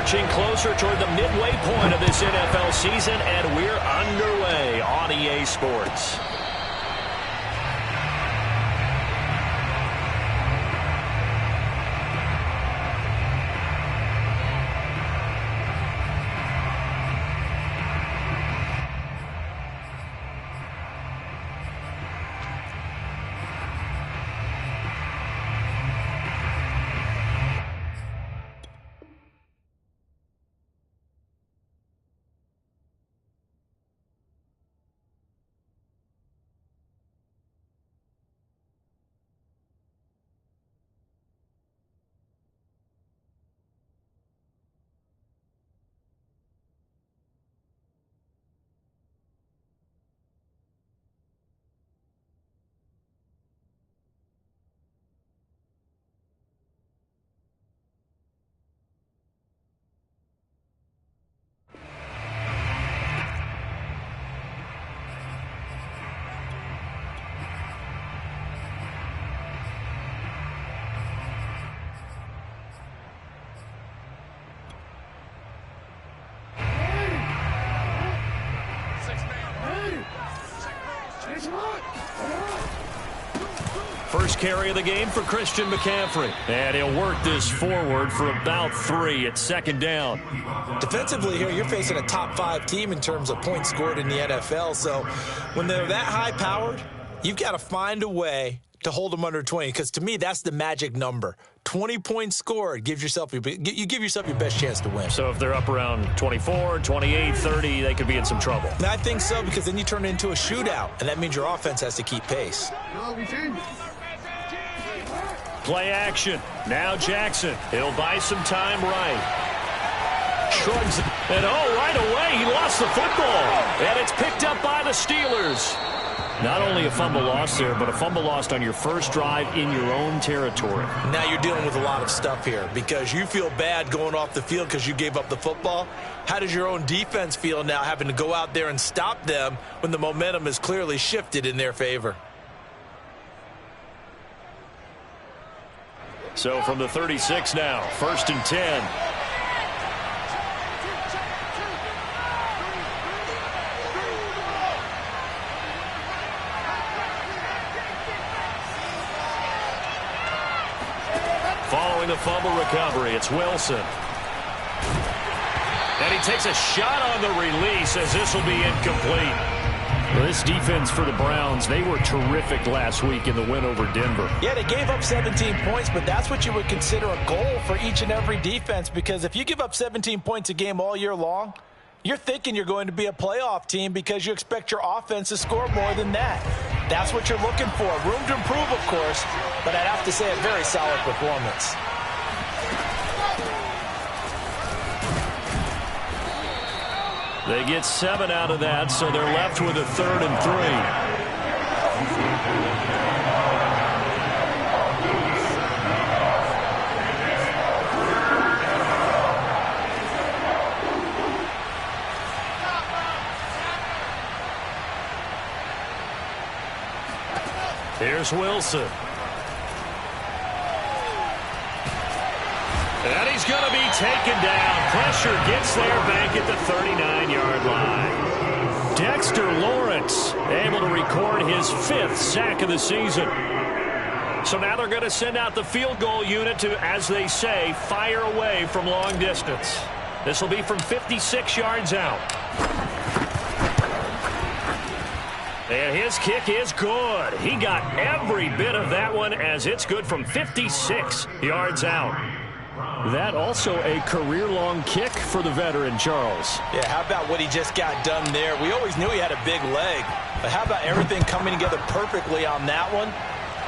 Inching closer toward the midway point of this NFL season, and we're underway on EA Sports. First carry of the game for Christian McCaffrey. And he'll work this forward for about 3 at second down. Defensively here, you're facing a top-5 team in terms of points scored in the NFL. So when they're that high-powered, you've got to find a way to hold them under 20. Because to me, that's the magic number. 20 points scored, you give yourself your best chance to win. So if they're up around 24, 28, 30, they could be in some trouble. And I think so, because then you turn it into a shootout, and that means your offense has to keep pace. Play action. Now Jackson. He'll buy some time right. Shrugs. And right away, he lost the football. And it's picked up by the Steelers. Not only a fumble loss there, but a fumble lost on your first drive in your own territory. Now you're dealing with a lot of stuff here because you feel bad going off the field because you gave up the football. How does your own defense feel now having to go out there and stop them when the momentum is clearly shifted in their favor? So from the 36 now, 1st and 10. Following the fumble recovery, it's Wilson. And he takes a shot on the release as this will be incomplete. Well, this defense for the Browns, they were terrific last week in the win over Denver. Yeah, they gave up 17 points, but that's what you would consider a goal for each and every defense, because if you give up 17 points a game all year long, you're thinking you're going to be a playoff team because you expect your offense to score more than that. That's what you're looking for. Room to improve, of course, but I'd have to say a very solid performance. They get 7 out of that, so they're left with a 3rd and 3. Here's Wilson. And he's going to be taken down. Pressure gets there back at the 39-yard line. Dexter Lawrence able to record his 5th sack of the season. So now they're going to send out the field goal unit to, as they say, fire away from long distance. This will be from 56 yards out. And his kick is good. He got every bit of that one as it's good from 56 yards out. That also a career-long kick for the veteran, Charles. Yeah, how about what he just got done there? We always knew he had a big leg, but how about everything coming together perfectly on that one?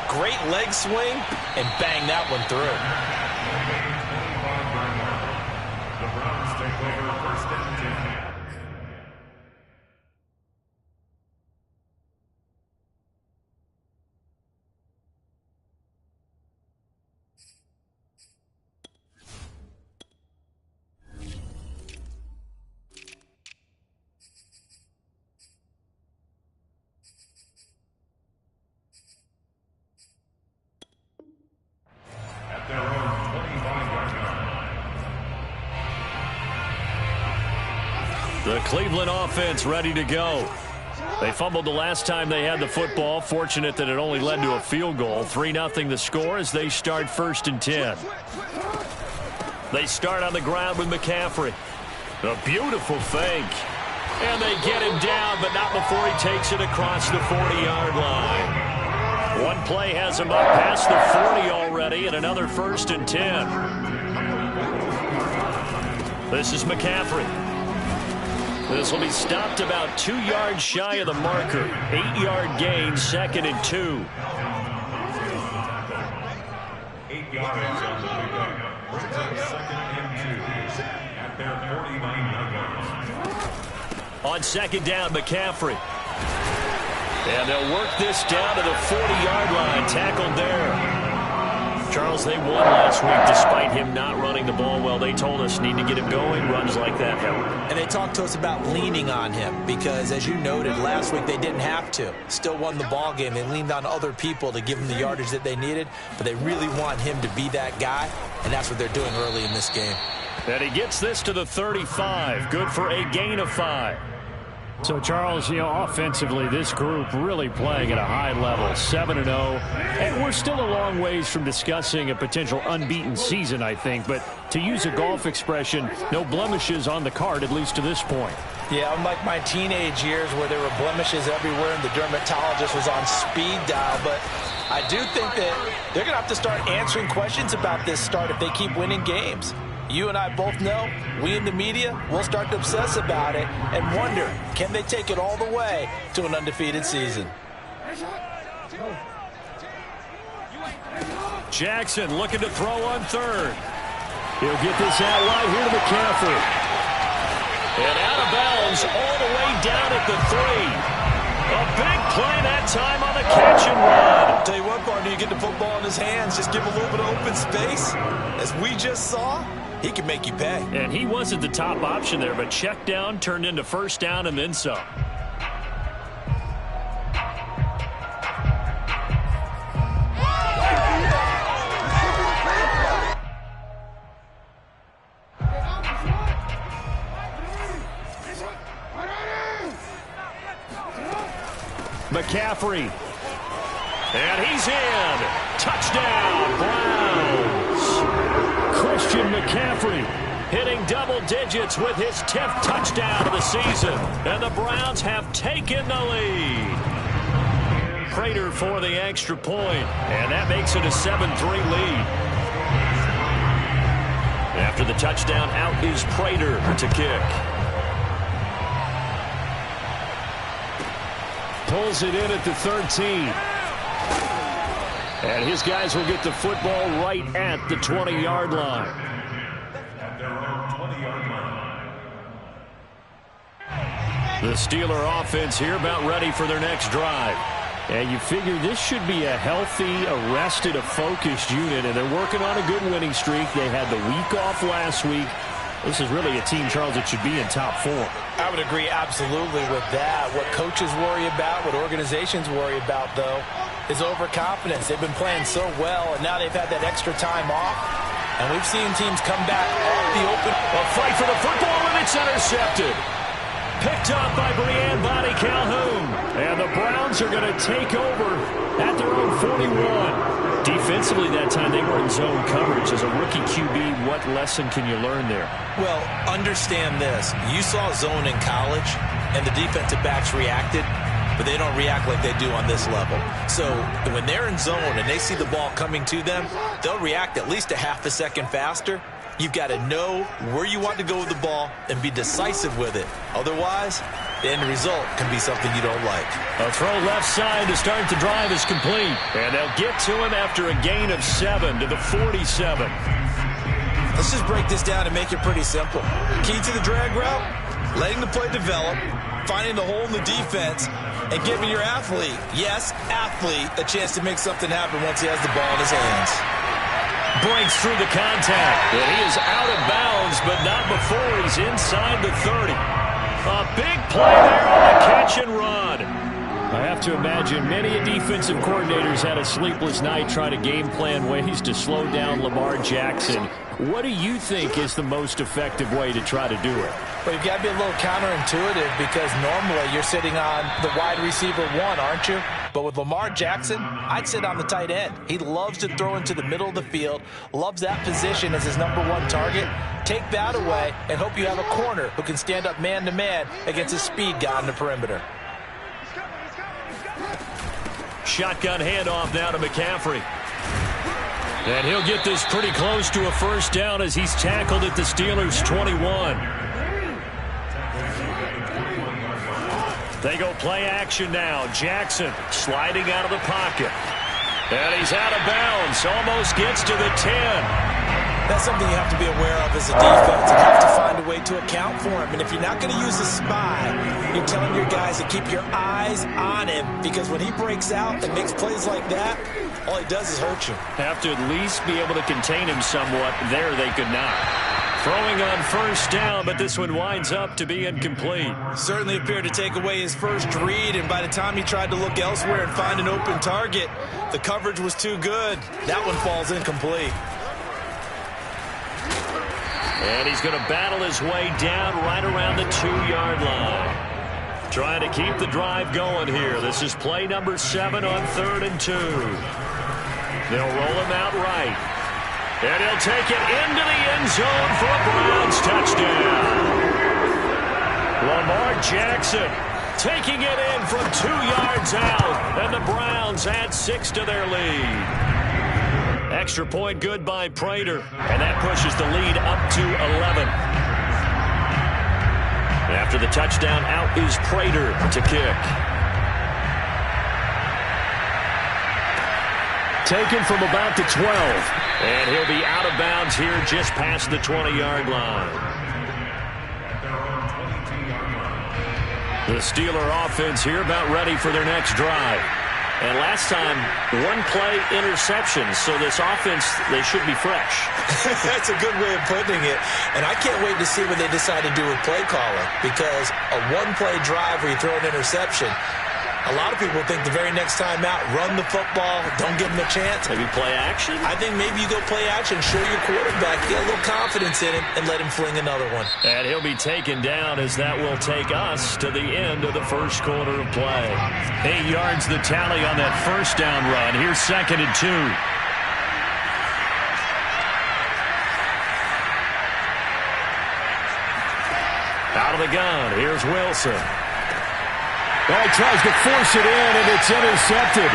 Great leg swing, and bang that one through. The Browns take over 1st and 10. At their own 25 The Cleveland offense ready to go. They fumbled the last time they had the football. Fortunate that it only led to a field goal. 3-0 the score as they start 1st and 10. They start on the ground with McCaffrey. A beautiful fake. And they get him down, but not before he takes it across the 40-yard line. One play has him up past the 40 already, and another 1st and 10. This is McCaffrey. This will be stopped about 2 yards shy of the marker. 8-yard gain, 2nd and 2. 8 yards on the pickup. Brings up 2nd and 2 at their 49-yard line. On 2nd down, McCaffrey. And they'll work this down to the 40-yard line. Tackled there. Charles, they won last week despite him not running the ball well. They told us need to get him going. Runs like that help. And they talked to us about leaning on him because, as you noted, last week they didn't have to. Still won the ball game. They leaned on other people to give them the yardage that they needed, but they really want him to be that guy, and that's what they're doing early in this game. And he gets this to the 35. Good for a gain of 5. So, Charles, offensively, this group really playing at a high level, 7-0. And we're still a long ways from discussing a potential unbeaten season, I think. But to use a golf expression, no blemishes on the card, at least to this point. Yeah, unlike my teenage years where there were blemishes everywhere and the dermatologist was on speed dial. But I do think that they're going to have to start answering questions about this start if they keep winning games. You and I both know, we in the media, will start to obsess about it and wonder, can they take it all the way to an undefeated season? Jackson looking to throw on 3rd. He'll get this out wide here to McCaffrey. And out of bounds all the way down at the 3. A big play that time on the catch and run. I'll tell you what, partner, you get the football in his hands, just give him a little bit of open space. As we just saw, he can make you pay. And he wasn't the top option there, but check down turned into 1st down and then some. McCaffrey. And he's in. Touchdown, Browns. Christian McCaffrey hitting double digits with his 10th touchdown of the season. And the Browns have taken the lead. Prater for the extra point. And that makes it a 7-3 lead. After the touchdown, out is Prater to kick. Pulls it in at the 13. And his guys will get the football right at the 20-yard line. At their own 20-yard line. The Steeler offense here about ready for their next drive. And you figure this should be a healthy, arrested, a focused unit, and they're working on a good winning streak. They had the week off last week. This is really a team, Charles, that should be in top 4. I would agree absolutely with that. What coaches worry about, what organizations worry about, though, is overconfidence. They've been playing so well, and now they've had that extra time off. And we've seen teams come back off the open. A fight for the football, and it's intercepted. Picked up by Brianne Bonnie Calhoun. And the Browns are going to take over at their own 41. Defensively that time, they were in zone coverage. As a rookie QB, what lesson can you learn there? Well, understand this. You saw zone in college, and the defensive backs reacted, but they don't react like they do on this level. So when they're in zone and they see the ball coming to them, they'll react at least a half a second faster. You've got to know where you want to go with the ball and be decisive with it. Otherwise, the end result can be something you don't like. A throw left side to start the drive is complete. And they'll get to him after a gain of 7 to the 47. Let's just break this down and make it pretty simple. Key to the drag route, letting the play develop, finding the hole in the defense, and giving your athlete, yes, athlete, a chance to make something happen once he has the ball in his hands. Breaks through the contact. And he is out of bounds, but not before he's inside the 30. A big play there on the catch and run. I have to imagine many defensive coordinators had a sleepless night trying to game plan ways to slow down Lamar Jackson. What do you think is the most effective way to try to do it? Well, you've got to be a little counterintuitive because normally you're sitting on the wide receiver one, aren't you? But with Lamar Jackson, I'd sit on the tight end. He loves to throw into the middle of the field, loves that position as his #1 target. Take that away and hope you have a corner who can stand up man-to-man against a speed guy on the perimeter. Shotgun handoff now to McCaffrey. And he'll get this pretty close to a first down as he's tackled at the Steelers' 21. They go play action now. Jackson sliding out of the pocket. And he's out of bounds. Almost gets to the 10. That's something you have to be aware of as a defense. You have to find a way to account for him. And if you're not going to use a spy, you're telling your guys to keep your eyes on him. Because when he breaks out and makes plays like that, all he does is hurt you. Have to at least be able to contain him somewhat. There they could not. Throwing on first down, but this one winds up to be incomplete. Certainly appeared to take away his first read, and by the time he tried to look elsewhere and find an open target, the coverage was too good. That one falls incomplete. And he's going to battle his way down right around the 2-yard line. Trying to keep the drive going here. This is play number 7 on 3rd and 2. They'll roll him out right. And he'll take it into the end zone for a Browns touchdown. Lamar Jackson taking it in from 2 yards out. And the Browns add 6 to their lead. Extra point good by Prater. And that pushes the lead up to 11. After the touchdown, out is Prater to kick. Taken from about the 12. And he'll be out of bounds here just past the 20-yard line. The Steeler offense here about ready for their next drive. And last time, 1-play interception. So this offense, they should be fresh. That's a good way of putting it. And I can't wait to see what they decide to do with play calling. Because a 1-play drive where you throw an interception, a lot of people think the very next time out, run the football, don't give them a chance. Maybe play action? I think maybe you go play action, show your quarterback, get a little confidence in him, and let him fling another one. And he'll be taken down as that will take us to the end of the first quarter of play. 8 yards the tally on that first down run. Here's 2nd and 2. Out of the gun, here's Wilson. Well, he tries to force it in, and it's intercepted.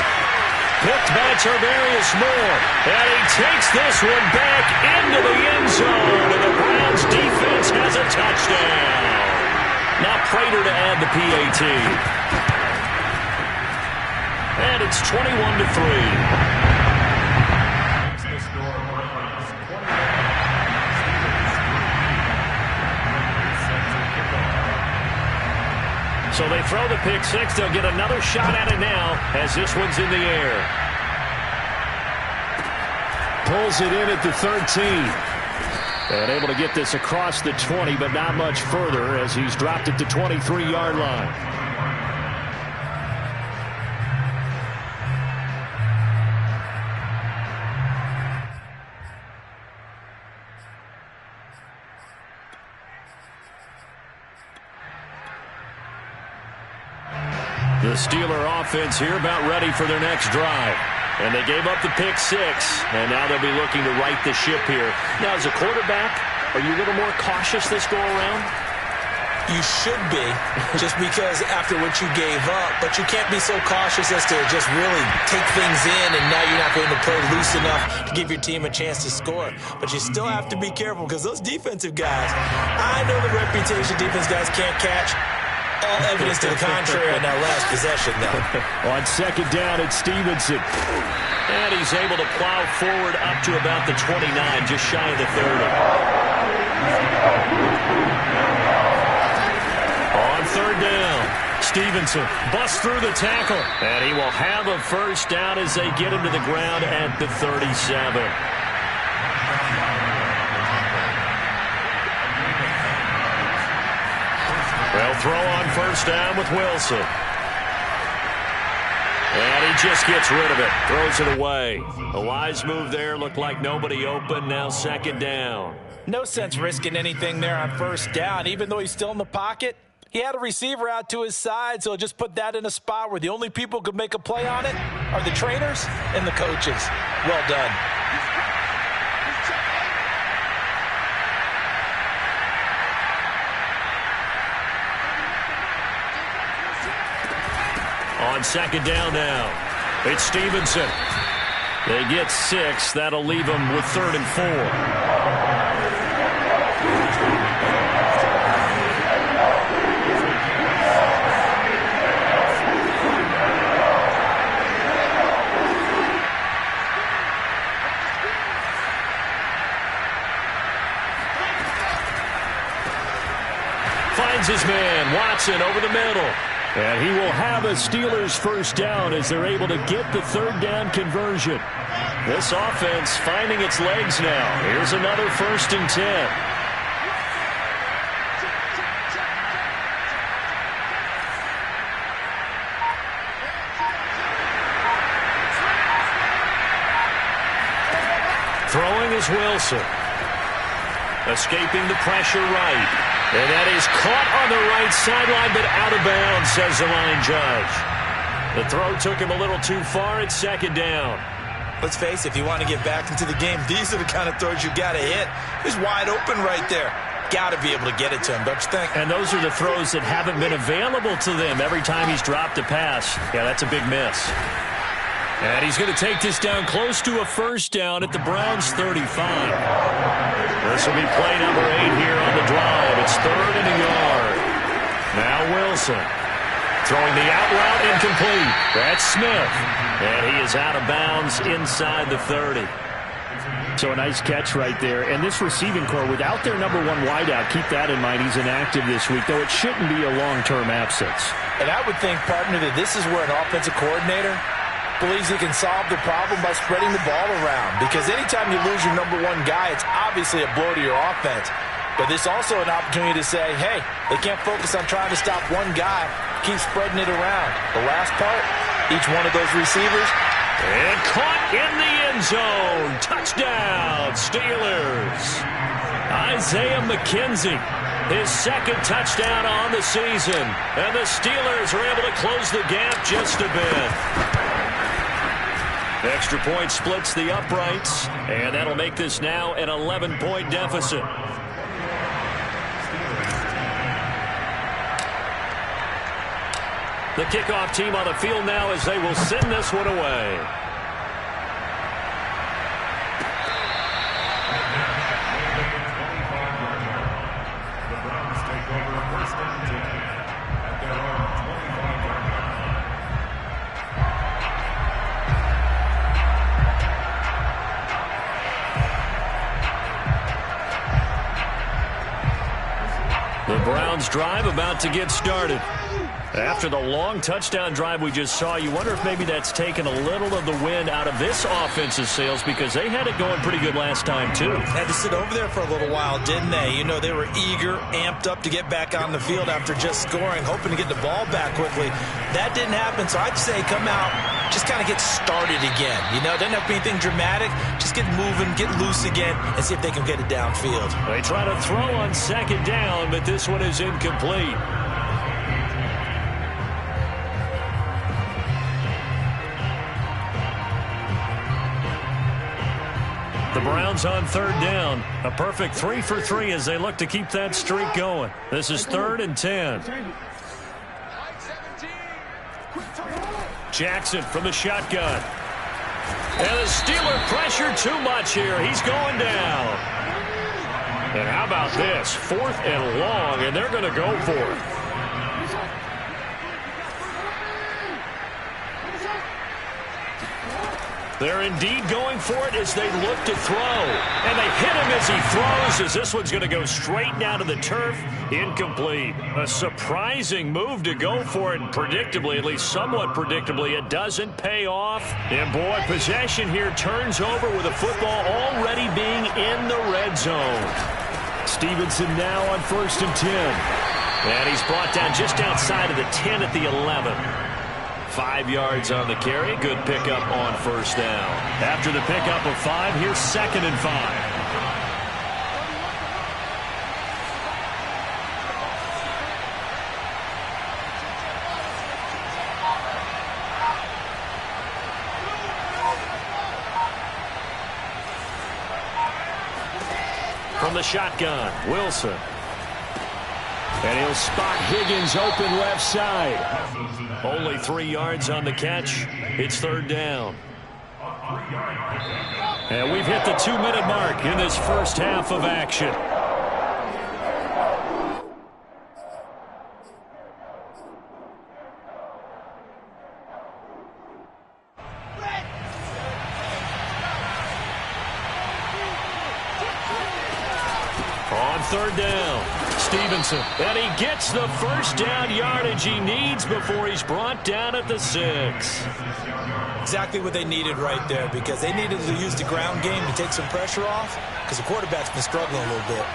Picked by Tarvarius Moore. And he takes this one back into the end zone. And the Browns defense has a touchdown. Now Prater to add the PAT. And it's 21-3. So they throw the pick six. They'll get another shot at it now as this one's in the air. Pulls it in at the 13. And able to get this across the 20, but not much further as he's dropped at the 23-yard line. The Steeler offense here about ready for their next drive. And they gave up the pick six, and now they'll be looking to right the ship here. Now, as a quarterback, are you a little more cautious this go-around? You should be, just because after what you gave up. But you can't be so cautious as to just really take things in, and now you're not going to play loose enough to give your team a chance to score. But you still have to be careful because those defensive guys, I know the reputation defense guys can't catch. All evidence to the contrary on that last possession, though. On second down, it's Stevenson. And he's able to plow forward up to about the 29, just shy of the 30. On third down, Stevenson busts through the tackle. And he will have a first down as they get him to the ground at the 37. They'll throw on first down with Wilson. And he just gets rid of it. Throws it away. A wise move there. Looked like nobody open. Now second down. No sense risking anything there on first down. Even though he's still in the pocket, he had a receiver out to his side, so just put that in a spot where the only people who could make a play on it are the trainers and the coaches. Well done. On second down now, it's Stevenson. They get 6. That'll leave them with 3rd and 4. Finds his man, Watson, over the middle. And he will have a Steelers first down as they're able to get the 3rd down conversion. This offense finding its legs now. Here's another 1st and 10. Throwing is Wilson. Escaping the pressure right. And that is caught on the right sideline, but out of bounds, says the line judge. The throw took him a little too far at 2nd down. Let's face it, if you want to get back into the game, these are the kind of throws you got to hit. He's wide open right there. Got to be able to get it to him, don't you think? And those are the throws that haven't been available to them every time he's dropped a pass. Yeah, that's a big miss. And he's going to take this down close to a 1st down at the Browns' 35. This will be play number 8 here on the drive. It's 3rd and a yard. Now Wilson throwing the out route incomplete. That's Smith. And he is out of bounds inside the 30. So a nice catch right there. And this receiving core, without their number 1 wideout, keep that in mind. He's inactive this week, though it shouldn't be a long-term absence. And I would think, partner, that this is where an offensive coordinator believes he can solve the problem by spreading the ball around. Because anytime you lose your number 1 guy, it's obviously a blow to your offense. But there's also an opportunity to say, hey, they can't focus on trying to stop one guy. Keep spreading it around. The last part, each one of those receivers. And caught in the end zone. Touchdown, Steelers. Isaiah McKenzie, his 2nd touchdown on the season. And the Steelers are able to close the gap just a bit. Extra point splits the uprights, and that'll make this now an 11-point deficit. The kickoff team on the field now as they will send this one away. The Browns take over 1st and 10 at their own 25-yard line. The Browns drive about to get started. After the long touchdown drive we just saw, you wonder if maybe that's taken a little of the wind out of this offense's sails because they had it going pretty good last time, too. Had to sit over there for a little while, didn't they? You know, they were eager, amped up to get back on the field after just scoring, hoping to get the ball back quickly. That didn't happen, so I'd say come out, just kind of get started again. You know, doesn't have to be anything dramatic. Just get moving, get loose again, and see if they can get it downfield. They try to throw on 2nd down, but this one is incomplete. The Browns on 3rd down. A perfect 3 for 3 as they look to keep that streak going. This is 3rd and 10. Jackson from the shotgun. And the Steeler pressure too much here. He's going down. And how about this? 4th and long, and they're going to go for it. They're indeed going for it as they look to throw. And they hit him as he throws as this one's going to go straight down to the turf. Incomplete. A surprising move to go for it. And predictably, at least somewhat predictably, it doesn't pay off. And boy, possession here turns over with the football already being in the red zone. Stevenson now on 1st and 10. And he's brought down just outside of the 10 at the 11. 5 yards on the carry. Good pickup on 1st down. After the pickup of 5, here's 2nd and 5. From the shotgun, Wilson. And he'll spot Higgins open left side. Only 3 yards on the catch. It's third down. And we've hit the 2-minute mark in this first half of action. On third down, Stevenson. And he gets the first down yardage he needs before he's brought down at the 6. Exactly what they needed right there, because they needed to use the ground game to take some pressure off, because the quarterback's been struggling a little bit.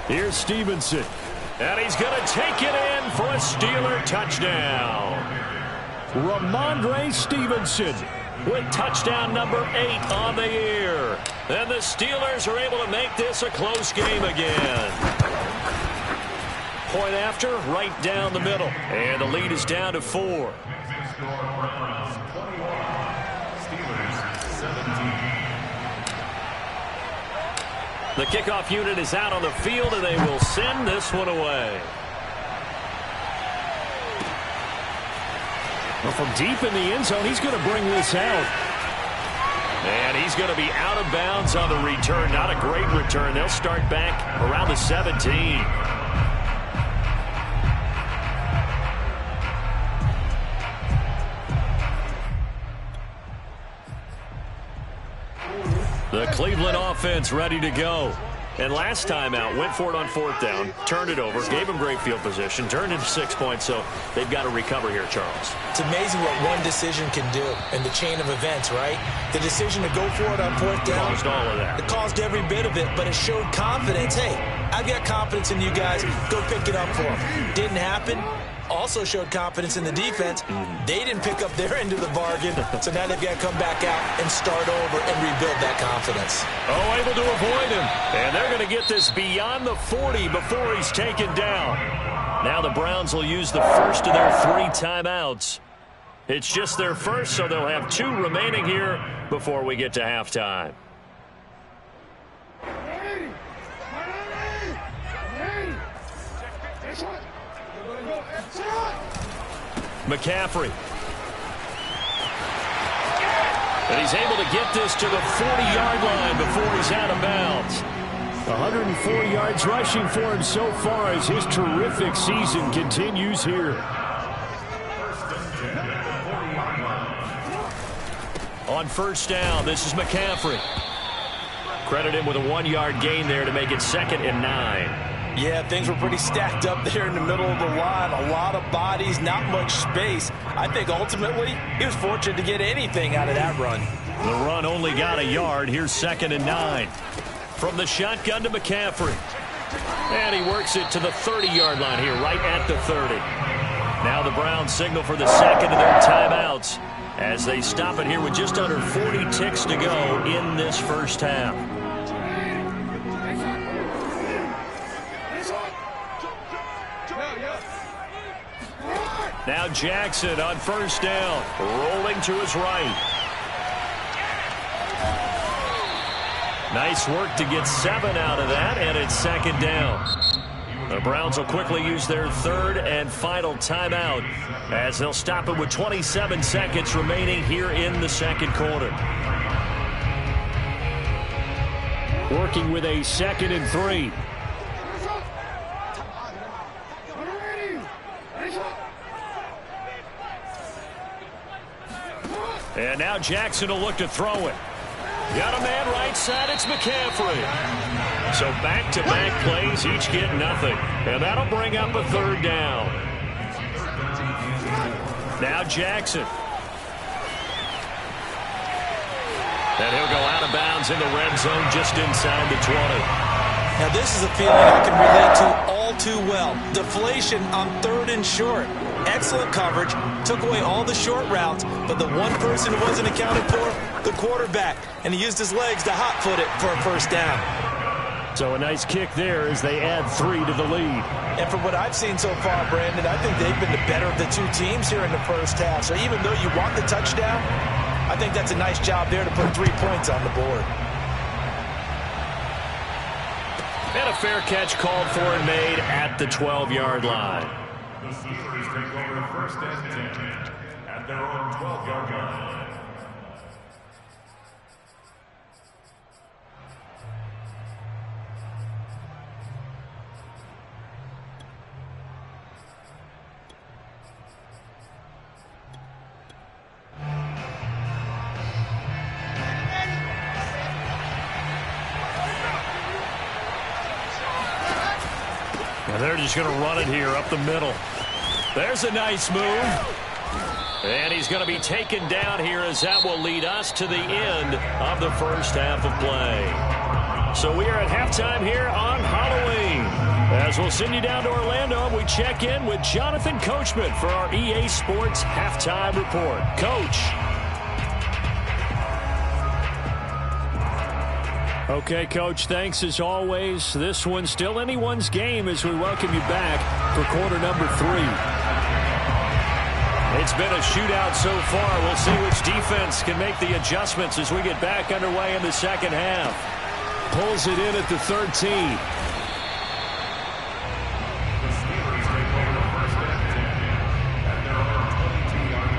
Here's Stevenson. And he's going to take it in for a Steeler touchdown. Ramondre Stevenson with touchdown number 8 on the year. And the Steelers are able to make this a close game again. Point after, right down the middle. And the lead is down to 4. The kickoff unit is out on the field, and they will send this one away. Well, from deep in the end zone, he's going to bring this out. And he's going to be out of bounds on the return. Not a great return. They'll start back around the 17. The Cleveland offense ready to go. And last time out, went for it on 4th down, turned it over, gave him great field position, turned into 6 points, so they've got to recover here, Charles. It's amazing what one decision can do in the chain of events, right? The decision to go for it on 4th down. Caused all of that. It caused every bit of it, but it showed confidence. Hey, I've got confidence in you guys. Go pick it up for them. Didn't happen. Also showed confidence in the defense. They didn't pick up their end of the bargain, so now they've got to come back out and start over and rebuild that confidence. Oh, able to avoid him. And they're going to get this beyond the 40 before he's taken down. Now the Browns will use the first of their 3 timeouts. It's just their first, so they'll have 2 remaining here before we get to halftime. McCaffrey. And he's able to get this to the 40-yard line before he's out of bounds. 104 yards rushing for him so far as his terrific season continues here. On first down, this is McCaffrey. Credit him with a 1-yard gain there to make it 2nd and 9. Yeah, things were pretty stacked up there in the middle of the line. A lot of bodies, not much space. I think ultimately he was fortunate to get anything out of that run. The run only got a yard. Here's 2nd and 9. From the shotgun to McCaffrey. And he works it to the 30-yard line here, right at the 30. Now the Browns signal for the second of their timeouts as they stop it here with just under 40 ticks to go in this first half. Now Jackson on first down, rolling to his right. Nice work to get 7 out of that, and it's 2nd down. The Browns will quickly use their 3rd and final timeout as they'll stop it with 27 seconds remaining here in the second quarter. Working with a 2nd and 3. And now Jackson will look to throw it. Got a man right side, it's McCaffrey. So back-to-back plays, each get nothing. And that'll bring up a 3rd down. Now Jackson. And he'll go out of bounds in the red zone just inside the 20. Now this is a feeling I can relate to all too well. Deflation on 3rd and short. Excellent coverage. Took away all the short routes, but the one person who wasn't accounted for, the quarterback. And he used his legs to hot-foot it for a first down. So a nice kick there as they add 3 to the lead. And from what I've seen so far, Brandon, I think they've been the better of the two teams here in the first half. So even though you want the touchdown, I think that's a nice job there to put 3 points on the board. And a fair catch called for and made at the 12-yard line. The Steelers take over 1st and 10 at their own 12-yard line. And they're just going to run it here up the middle. There's a nice move. And he's going to be taken down here as that will lead us to the end of the first half of play. So we are at halftime here on Halloween. As we'll send you down to Orlando, we check in with Jonathan Coachman for our EA Sports Halftime Report. Coach. Okay, Coach, thanks as always. This one's still anyone's game as we welcome you back for quarter number 3. It's been a shootout so far. We'll see which defense can make the adjustments as we get back underway in the second half. Pulls it in at the 13. The Steelers take over 1st and 10 at their own 22-yard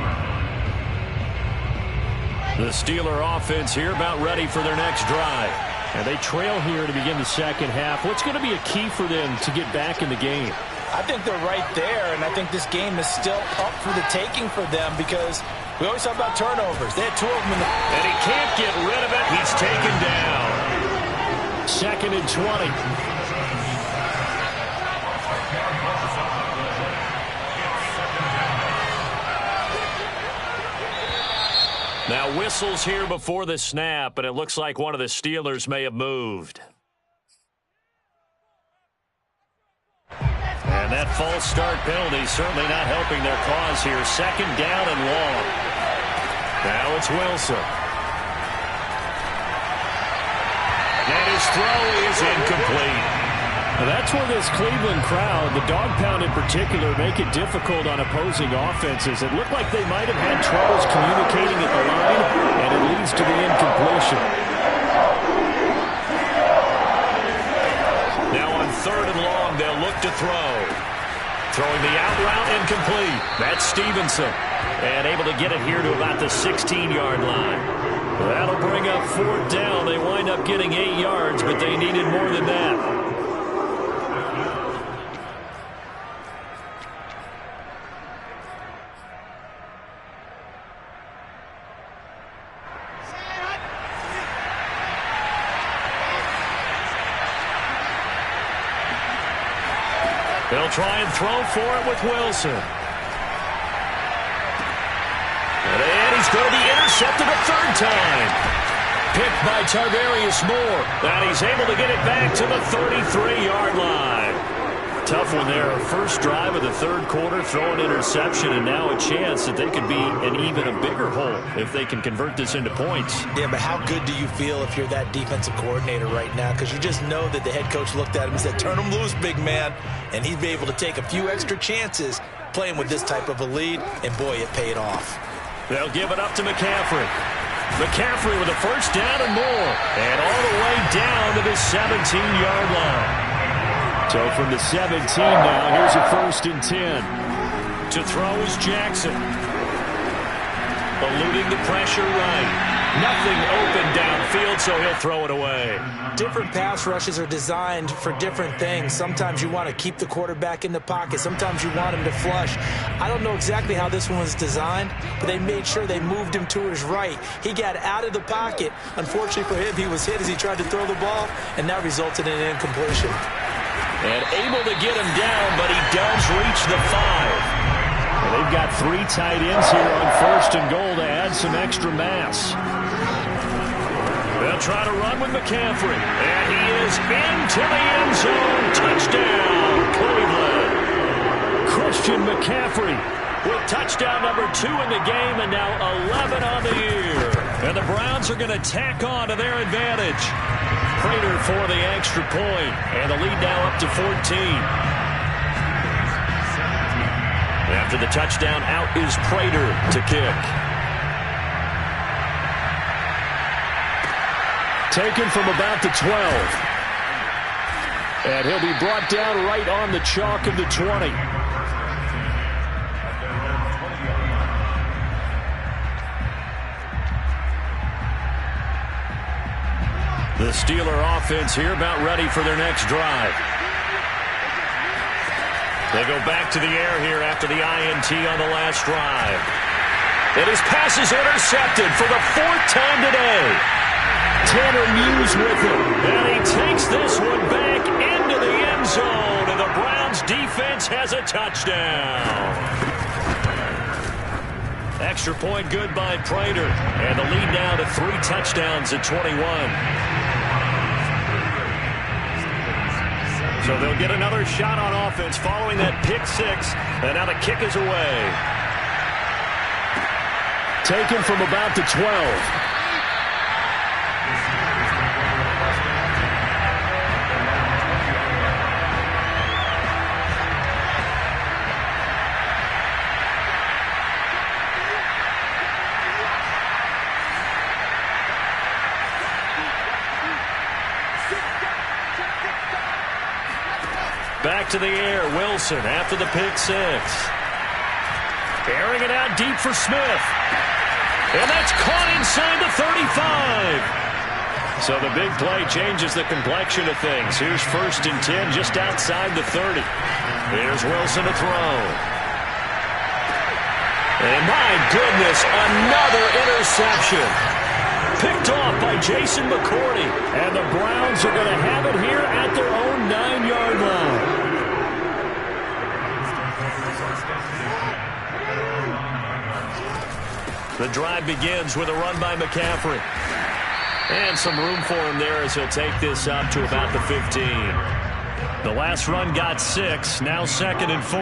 line. The Steeler offense here about ready for their next drive. And they trail here to begin the second half. What's going to be a key for them to get back in the game? I think they're right there, and I think this game is still up for the taking for them because we always talk about turnovers. They had 2 of them in the... And he can't get rid of it. He's taken down. 2nd and 20. Now whistles here before the snap, and it looks like one of the Steelers may have moved. And that false start penalty certainly not helping their cause here. 2nd down and long. Now it's Wilson. And his throw is incomplete. Now that's where this Cleveland crowd, the dog pound in particular, make it difficult on opposing offenses. It looked like they might have had troubles communicating at the line, and it leads to the incompletion. Now on 3rd and long, they'll look to throw. Throwing the out route incomplete. That's Stevenson. And able to get it here to about the 16-yard line. That'll bring up 4th down. They wind up getting 8 yards, but they needed more than that. They'll try and throw for it with Wilson. And he's going to be intercepted a 3rd time. Picked by Tarvarius Moore. And he's able to get it back to the 33-yard line. Tough one there. First drive of the 3rd quarter, throw an interception, and now a chance that they could be in even a bigger hole if they can convert this into points. Yeah, but how good do you feel if you're that defensive coordinator right now? Because you just know that the head coach looked at him and said, turn him loose, big man. And he'd be able to take a few extra chances playing with this type of a lead, and boy, it paid off. They'll give it up to McCaffrey. McCaffrey with a 1st down and more. And all the way down to the 17-yard line. So from the 17 now, here's a 1st and 10. To throw is Jackson. Eluding the pressure right. Nothing open downfield, so he'll throw it away. Different pass rushes are designed for different things. Sometimes you want to keep the quarterback in the pocket. Sometimes you want him to flush. I don't know exactly how this one was designed, but they made sure they moved him to his right. He got out of the pocket. Unfortunately for him, he was hit as he tried to throw the ball, and that resulted in an incompletion. And able to get him down, but he does reach the 5. And they've got 3 tight ends here on 1st and goal to add some extra mass. They'll try to run with McCaffrey. And he is into the end zone. Touchdown, McCaffrey with touchdown number 2 in the game and now 11 on the year. And the Browns are going to tack on to their advantage. Prater for the extra point, and the lead now up to 14. After the touchdown, out is Prater to kick. Taken from about the 12. And he'll be brought down right on the chalk of the 20. The Steeler offense here about ready for their next drive. They go back to the air here after the INT on the last drive. And his pass is intercepted for the 4th time today. Tanner Muse with him. And he takes this one back into the end zone. And the Browns defense has a touchdown. Extra point good by Prater. And the lead now to 3 touchdowns at 21. So they'll get another shot on offense following that pick 6. And now the kick is away. Taken from about the 12. Back to the air, Wilson after the pick 6. Airing it out deep for Smith. And that's caught inside the 35. So the big play changes the complexion of things. Here's 1st and 10 just outside the 30. Here's Wilson to throw. And my goodness, another interception. Picked off by Jason McCourty. And the Browns are going to have it here at their own 9-yard line. The drive begins with a run by McCaffrey. And some room for him there as he'll take this up to about the 15. The last run got 6, now 2nd and 4.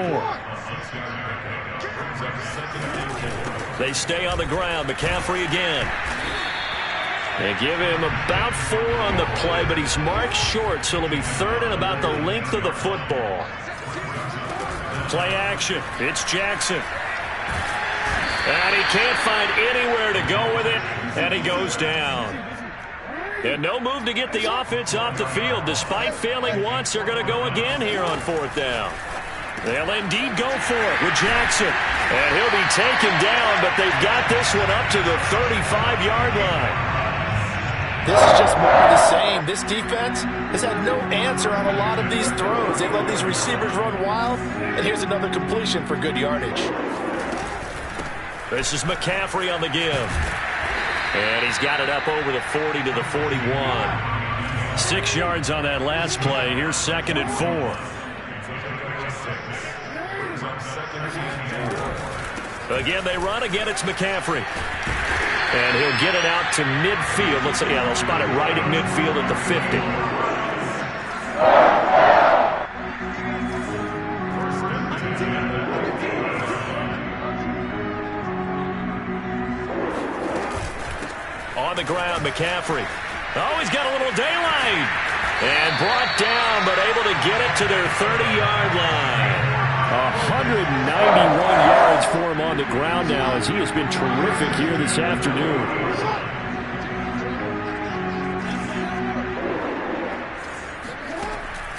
They stay on the ground. McCaffrey again. They give him about 4 on the play, but he's marked short, so it'll be 3rd and about the length of the football. Play action. It's Jackson. And he can't find anywhere to go with it, and he goes down. And no move to get the offense off the field. Despite failing once, they're going to go again here on 4th down. They'll indeed go for it with Jackson. And he'll be taken down, but they've got this one up to the 35-yard line. This is just more of the same. This defense has had no answer on a lot of these throws. They've let these receivers run wild, and here's another completion for good yardage. This is McCaffrey on the give. And he's got it up over the 40 to the 41. 6 yards on that last play. Here's 2nd and 4. Again, they run. Again, it's McCaffrey. And he'll get it out to midfield. Let's say, yeah, they'll spot it right at midfield at the 50. On the ground, McCaffrey. Oh, he's got a little daylight. And brought down, but able to get it to their 30-yard line. 191 yards for him on the ground now as he has been terrific here this afternoon.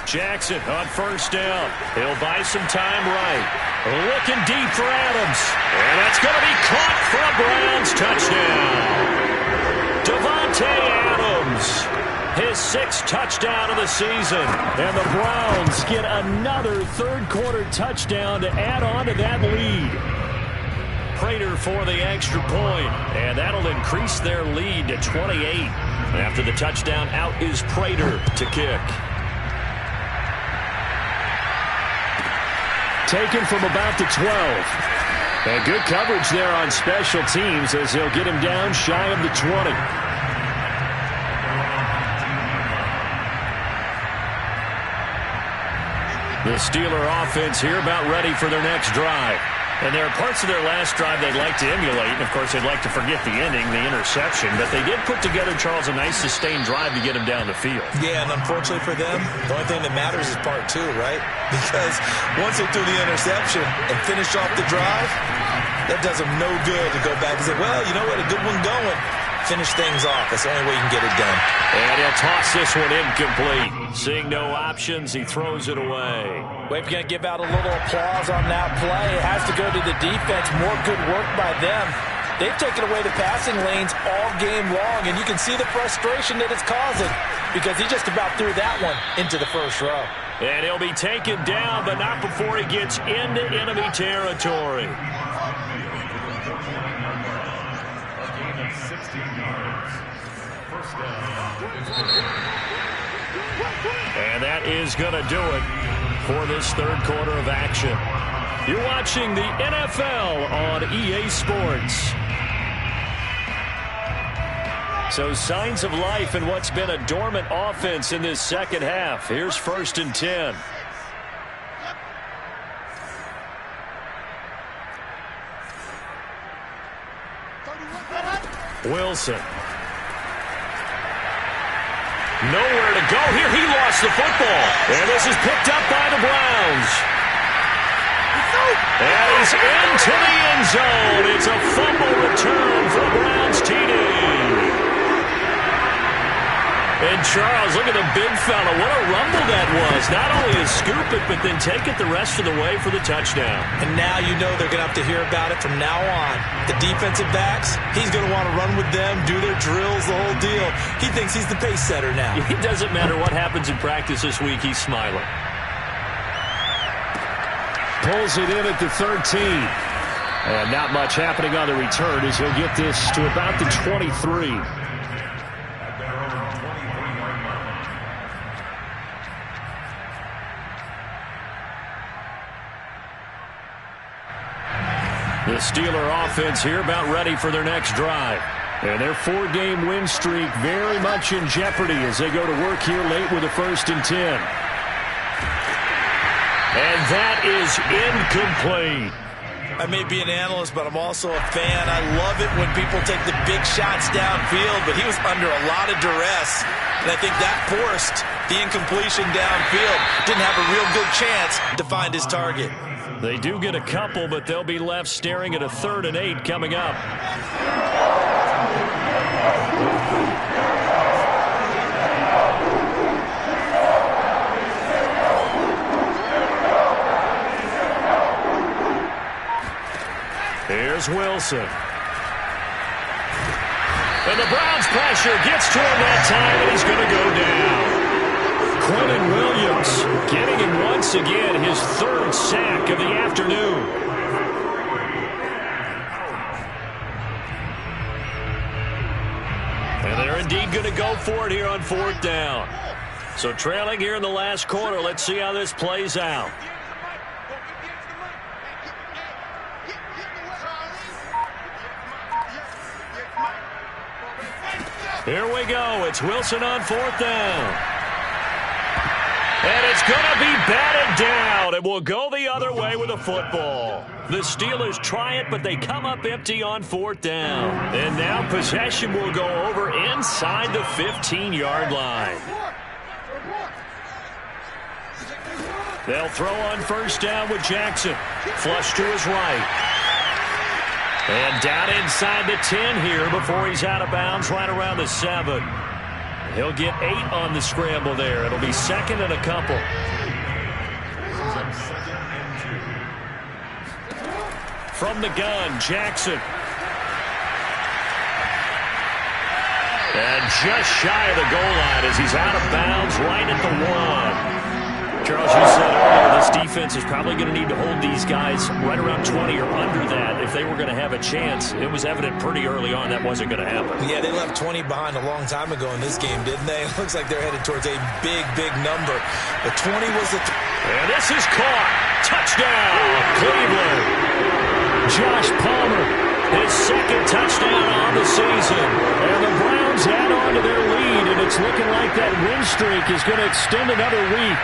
Jackson on 1st down. He'll buy some time right. Looking deep for Adams. And that's going to be caught for a Browns touchdown. Devontae Adams. His 6th touchdown of the season. And the Browns get another 3rd-quarter touchdown to add on to that lead. Prater for the extra point. And that'll increase their lead to 28. After the touchdown, out is Prater to kick. Taken from about the 12. And good coverage there on special teams as they'll get him down shy of the 20. The Steeler offense here about ready for their next drive. And there are parts of their last drive they'd like to emulate. And, of course, they'd like to forget the ending, the interception. But they did put together, Charles, a nice sustained drive to get him down the field. Yeah, and unfortunately for them, the only thing that matters is part two, right? Because once they threw the interception and finished off the drive, that does them no good to go back and say, well, you know what, a good one going. Finish things off. That's the only way you can get it done. And he'll toss this one incomplete. Seeing no options, he throws it away. We're going to give out a little applause on that play. It has to go to the defense. More good work by them. They've taken away the passing lanes all game long, and you can see the frustration that it's causing because he just about threw that one into the first row. And he'll be taken down, but not before he gets into enemy territory. And that is going to do it for this third quarter of action. You're watching the NFL on EA Sports. So signs of life in what's been a dormant offense in this second half. Here's 1st and 10. Wilson. Nowhere to go here. He lost the football. And this is picked up by the Browns. And he's into the end zone. It's a fumble return for the Browns TD. And Charles, look at the big fella. What a rumble that was. Not only to scoop it, but then take it the rest of the way for the touchdown. And now you know they're going to have to hear about it from now on. The defensive backs, he's going to want to run with them, do their drills, the whole deal. He thinks he's the pace setter now. It doesn't matter what happens in practice this week. He's smiling. Pulls it in at the 13. And not much happening on the return as he'll get this to about the 23. The Steeler offense here about ready for their next drive. And their 4-game win streak very much in jeopardy as they go to work here late with a 1st and 10. And that is incomplete. I may be an analyst, but I'm also a fan. I love it when people take the big shots downfield, but he was under a lot of duress. And I think that forced the incompletion downfield. Didn't have a real good chance to find his target. They do get a couple, but they'll be left staring at a 3rd and 8 coming up. Here's Wilson. And the Browns pressure gets to him that time, and he's going to go down. Quentin Williams getting him once again, his 3rd sack of the afternoon. And they're indeed going to go for it here on 4th down. So trailing here in the last quarter, let's see how this plays out. Here we go. It's Wilson on 4th down. And it's going to be batted down. It will go the other way with the football. The Steelers try it, but they come up empty on 4th down. And now possession will go over inside the 15-yard line. They'll throw on 1st down with Jackson. Flush to his right. And down inside the 10 here before he's out of bounds right around the 7. He'll get 8 on the scramble there. It'll be 2nd and a couple. From the gun, Jackson. And just shy of the goal line as he's out of bounds right at the 1. Charles, you said earlier this defense is probably going to need to hold these guys right around 20 or under that if they were going to have a chance. It was evident pretty early on that wasn't going to happen. Yeah, they left 20 behind a long time ago in this game, didn't they? It looks like they're headed towards a big, big number. The 20 was the... And this is caught. Touchdown, Cleveland. Josh Palmer, his 2nd touchdown on the season. And the Browns add on to their lead, and it's looking like that win streak is going to extend another week.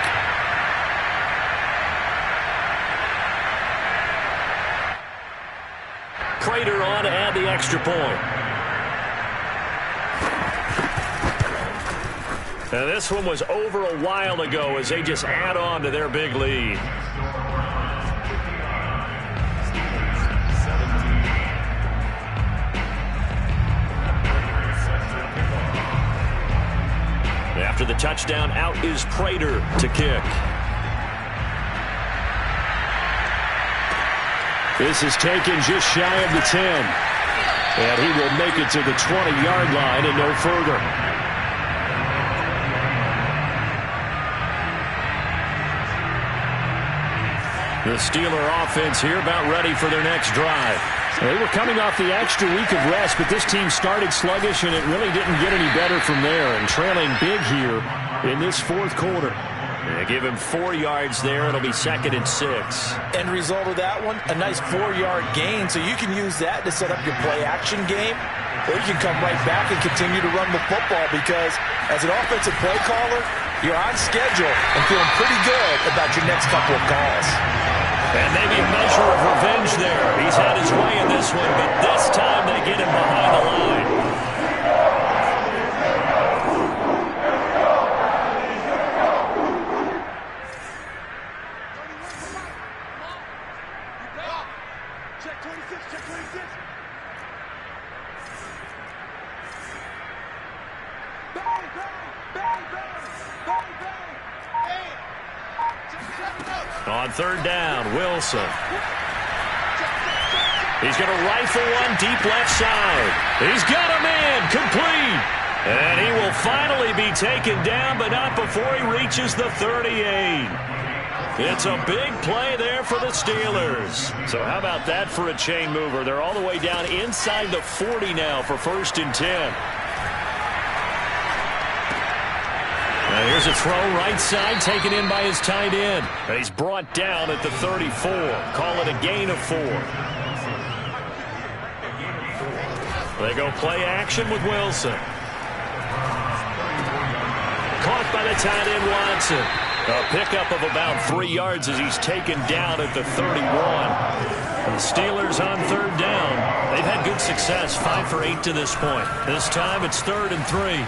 Prater on to add the extra point. And this one was over a while ago as they just add on to their big lead. After the touchdown, out is Prater to kick. This is taken just shy of the 10. And he will make it to the 20-yard line and no further. The Steeler offense here about ready for their next drive. They were coming off the extra week of rest, but this team started sluggish, and it really didn't get any better from there. And trailing big here in this fourth quarter. They give him 4 yards there. It'll be 2nd and 6. End result of that one, a nice 4-yard gain, so you can use that to set up your play-action game, or you can come right back and continue to run the football because as an offensive play caller, you're on schedule and feeling pretty good about your next couple of calls. And maybe a measure of revenge there. He's had his way in this one, but this time they get him behind the line. On 3rd down, Wilson. He's going to rifle one deep left side. He's got a man complete. And he will finally be taken down, but not before he reaches the 38. It's a big play there for the Steelers. So how about that for a chain mover? They're all the way down inside the 40 now for 1st and 10. Now here's a throw right side taken in by his tight end. He's brought down at the 34. Call it a gain of 4. They go play action with Wilson. Caught by the tight end Watson. A pickup of about 3 yards as he's taken down at the 31. The Steelers on 3rd down. They've had good success, 5 for 8 to this point. This time it's 3rd and 3.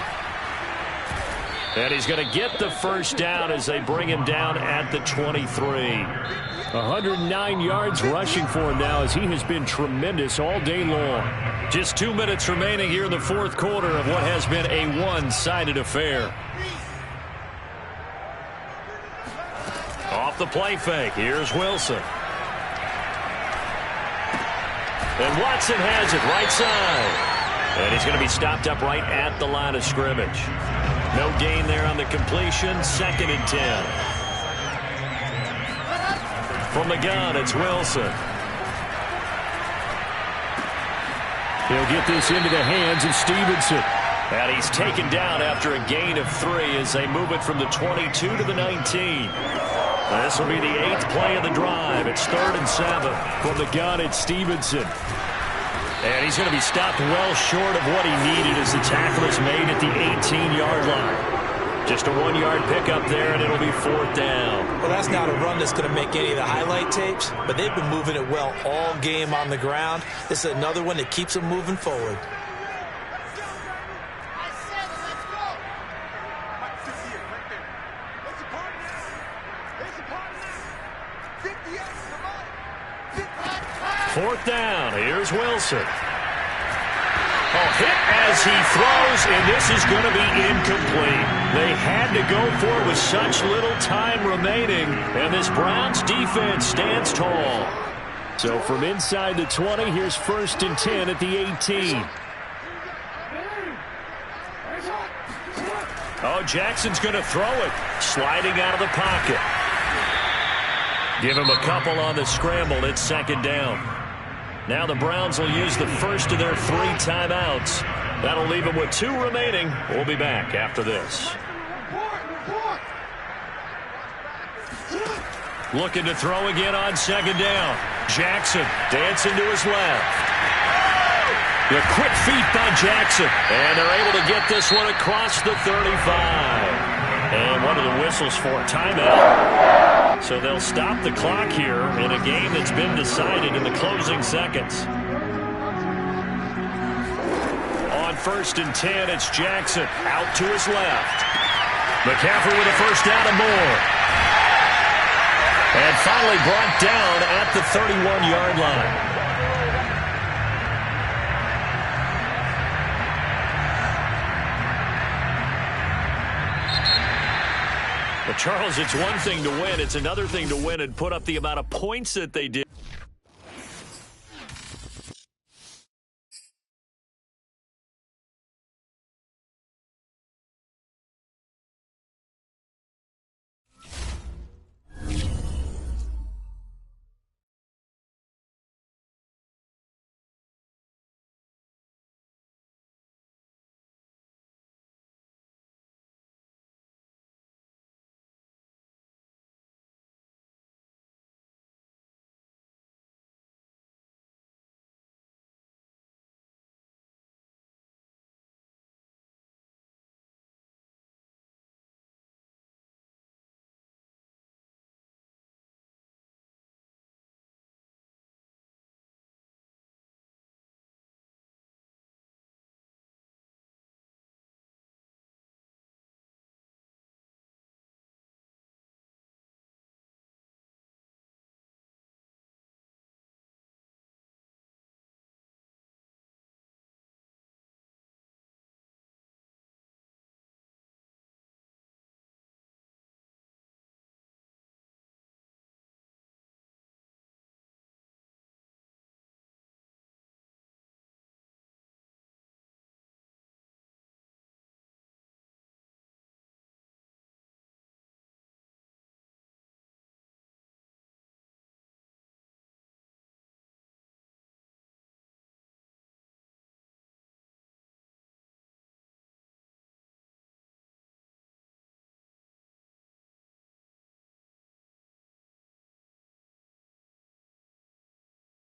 And he's going to get the first down as they bring him down at the 23. 109 yards rushing for him now as he has been tremendous all day long. Just 2 minutes remaining here in the fourth quarter of what has been a one-sided affair. Off the play fake, here's Wilson. And Watson has it right side. And he's going to be stopped up right at the line of scrimmage. No gain there on the completion, 2nd and 10. From the gun, it's Wilson. He'll get this into the hands of Stevenson. And he's taken down after a gain of 3 as they move it from the 22 to the 19. This will be the 8th play of the drive. It's 3rd and 7. From the gun, it's Stevenson. And he's going to be stopped well short of what he needed as the tackle is made at the 18-yard line. Just a 1-yard pickup there, and it'll be 4th down. Well, that's not a run that's going to make any of the highlight tapes, but they've been moving it well all game on the ground. This is another one that keeps them moving forward. Fourth down. Here's Wilson. Hit as he throws, and this is going to be incomplete. They had to go for it with such little time remaining, and this Browns defense stands tall. So from inside the 20, here's 1st and 10 at the 18. Oh, Jackson's going to throw it, sliding out of the pocket. Give him a couple on the scramble. It's 2nd down. Now the Browns will use the first of their 3 timeouts. That'll leave them with 2 remaining. We'll be back after this. Looking to throw again on 2nd down. Jackson dancing to his left. The quick feet by Jackson. And they're able to get this one across the 35. And one of the whistles for a timeout. So they'll stop the clock here in a game that's been decided in the closing seconds. on 1st and 10. It's Jackson out to his left. McCaffrey with a first down and more. And finally brought down at the 31-yard line. But, Charles, it's one thing to win. It's another thing to win and put up the amount of points that they did.